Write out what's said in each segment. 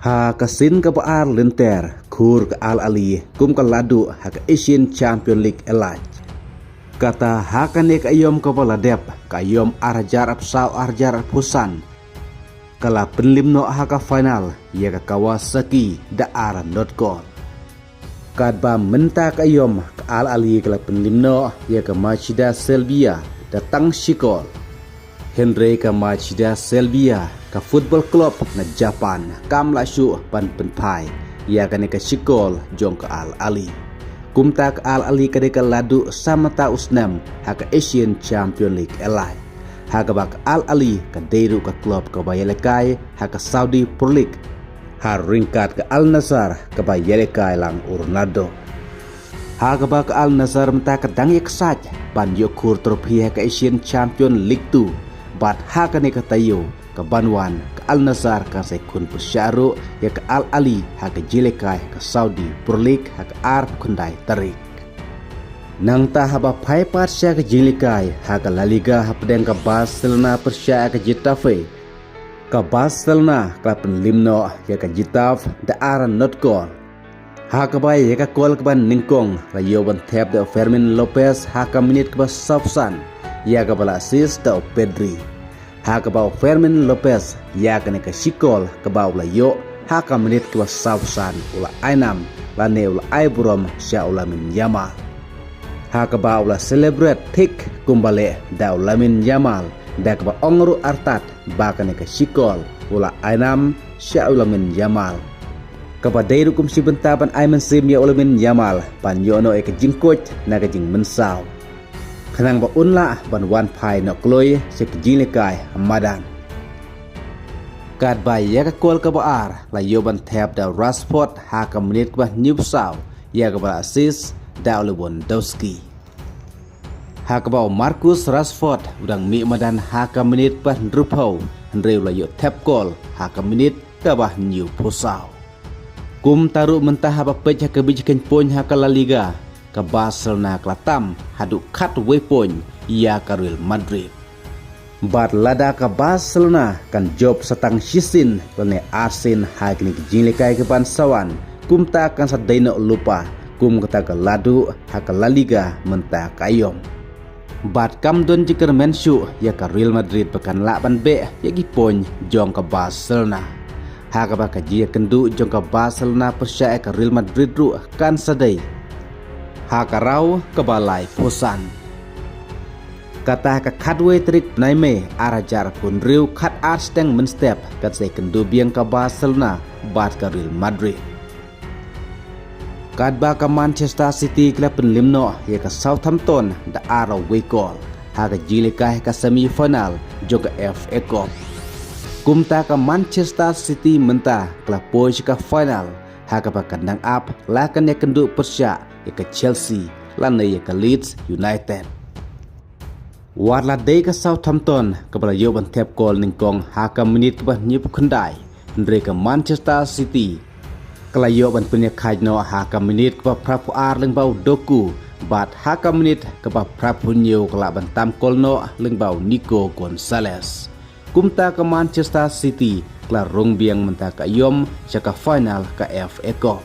Ha kasin ka paar lenter khur ka Al Ali kum ka ladu ha ka Asian Champion League elaj. Kata ha ka ne ka yom ka baladep ka yom arjar apsau arjar pusan. Kala penlimno ha ka final ya ka Kawasaki da ara.com. Kadba menta ka yom ka Al Ali kala penlimno ya ka Machida Selbia da tang Shikol. Henry ka Machida Selbia ka football club na Japan kam la shu pan penpai ya ka ne ka Shikol jong ka Al Ali. Kumta ka Al Ali ka de ka ladu samata usnam ha ka Asian Champion League elai. Ha ka bak Al Ali ka deru ka club ka bayelekai ha ka Saudi Pro League. Ha ringkat ka Al Nassr ka bayelekai lang Ronaldo. Ha ka bak Al Nassr menta ka dang yaksaj pan yokur trofi ha ka Asian Champion League 2. Bat ha ka ne ka tayo ka Banwan ka Al Nassr ka sa kun persyaru ya ka Al Ali ha ka jelekai ka Saudi Pro League ha ka Arab kundai tarik. Nang ta haba pai persya ka jelekai ha ka La Liga ha pedang ka Barcelona persya ka Getafe. Ka Barcelona ka penlimno ya ka Getafe da ara.com. Ha ka bay ya ka kol ka ban ningkong la yoban tap da Fermin Lopez ha ka minit ka ba Safsan ya ka bala assist da Pedri. Ha ka ba Fermin Lopez ya ka ne ka Shikol ka ba la yo ha ka minit ka ba Safsan ula ainam la ne ula aiburom sya ula min Yamal. Ha ka ba ula celebrate tik kumbale da ula min Yamal da ka ba ongru artat ba ka ne ka Shikol ula ainam sya ula min Yamal. Kapadai rukum si bentapan Aiman Sim ya ula min Yamal pan yono e ka jingkot na ka jing mensaw. Kanang ba unla ban wan pai no kloy se ka jinglekai amadan. Kad bay ya ka kol ka baar la yoban tap da Rashford ha ka menit ba Newsaw ya ka ba assist da ula Lewandowski. Ha ka ba Marcus Rashford udang mi madan ha ka menit ba Drupal Andre ula yo tap kol ha ka menit ka ba Newsaw. Kum taruh mentah apa pecah kebijakan pon ha ka La Liga ka Barcelona klatam hadu kat we pon ia ka Real Madrid. Bat lada ka Barcelona kan job satang sisin lene Arsen ha kini jinlekai ke bansawan kum ta kan sadaina lupa kum kata ka ladu ha ka La Liga mentah kayom. Bat kam don jikar menshu ya ka Real Madrid pekan laban be ya gi pon jong ka Barcelona. Ha ka ba ka jia kendu jong ka Barcelona persya ka Real Madrid ru kan sadai. Ha ka raw ka balai posan. Kata ka kadwe trik naime arajar pun riu kat arsteng menstep kat sai kendu biang ka Barcelona bat ka Real Madrid. Kadba ka Manchester City klub penlimno ya ka Southampton da araw we gol. Ha ka jilekah ka semifinal jong ka FA Cup. Kumta ka Manchester City menta klub poj ka final ha ka kandang up lakan ya kendu persya ya ka Chelsea lana ya ka Leeds United. Warla day ka Southampton ka bala yoban tap kol ningkong ha ka menit ka nyip kundai ndre ka Manchester City kala yoban punya kajno ha ka menit ka prapu ar leng bau doku bat ha ka menit ka prapu nyu kala bantam kolno leng bau Nico Gonzalez. Kumta ka Manchester City kla rong biang menta ka yom saka final ka FA Cup.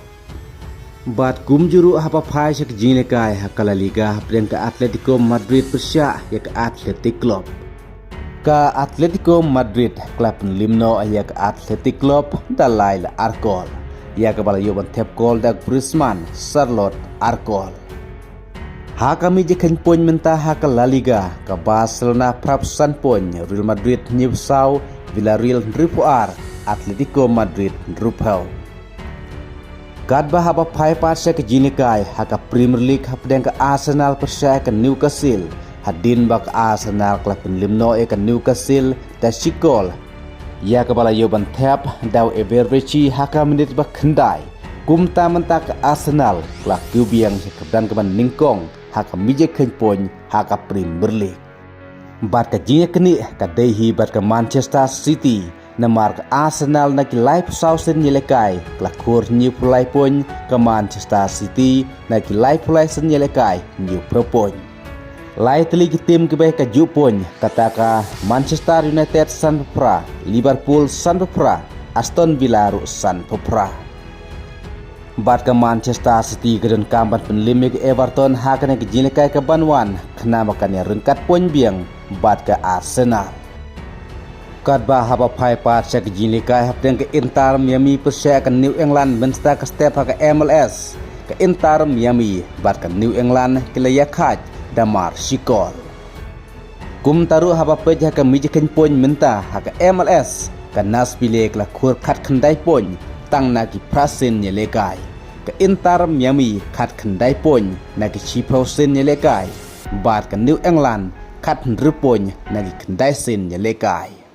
Bat kum juru hapa phai sak jinglekai ha ka La Liga preng ka Atletico Madrid persya ya ka Athletic Club. Ka Atletico Madrid klub limno ya ka Athletic Club dalai la Arkol. Ya ka bala yoban tap kol da Griezmann Charlotte Arkol. Ha kami jekan pon menta ha ka La Liga ka Barcelona prapsan pon Real Madrid Newsaw Villarreal Dripuar Atletico Madrid Drupal. Kadba haba pai parsa ka jinikai ha ka Premier League ha pedang ka Arsenal persya ka Newcastle hadin bak Arsenal klub penlimno e ka Newcastle da Shikol. Ya ka bala yoban tap daw Everrechi ha ka menit bak kendai. Kumta menta ka Arsenal klub kubiang sa kabdan ka ban ningkong haka mijek pon haka Premier League. Bat ka jinya kini ka dehi bat ka Manchester City na mark Arsenal na ki live sausen nyelekai klakur new pulai pon ka Manchester City na ki live pulai sen nyelekai new propon. Lai teli ki tim ke ka jupon kata ka Manchester United san pra Liverpool san pra Aston Villa rusan popra. Bat ke Manchester City gedun kamban penlimik Everton hakane ke jilikai ke Banwan kena makannya rengkat poin biang bat ke Arsenal. Kat bah haba pai pat syak jilikai hapdeng ke Inter Miami persya ke New England bensta ke step ke MLS ke Inter Miami bat ke New England ke layakat damar sikol. Kum taru haba pejah ke mijikan poin menta ke MLS ke nas pilek la kur kat kendai poin tang nagi prasin nyelekai ke Inter Miami kat kendai poin nagi chiprosin nyelekai bat ke New England kat ndru poin nagi kendai sin nyelekai.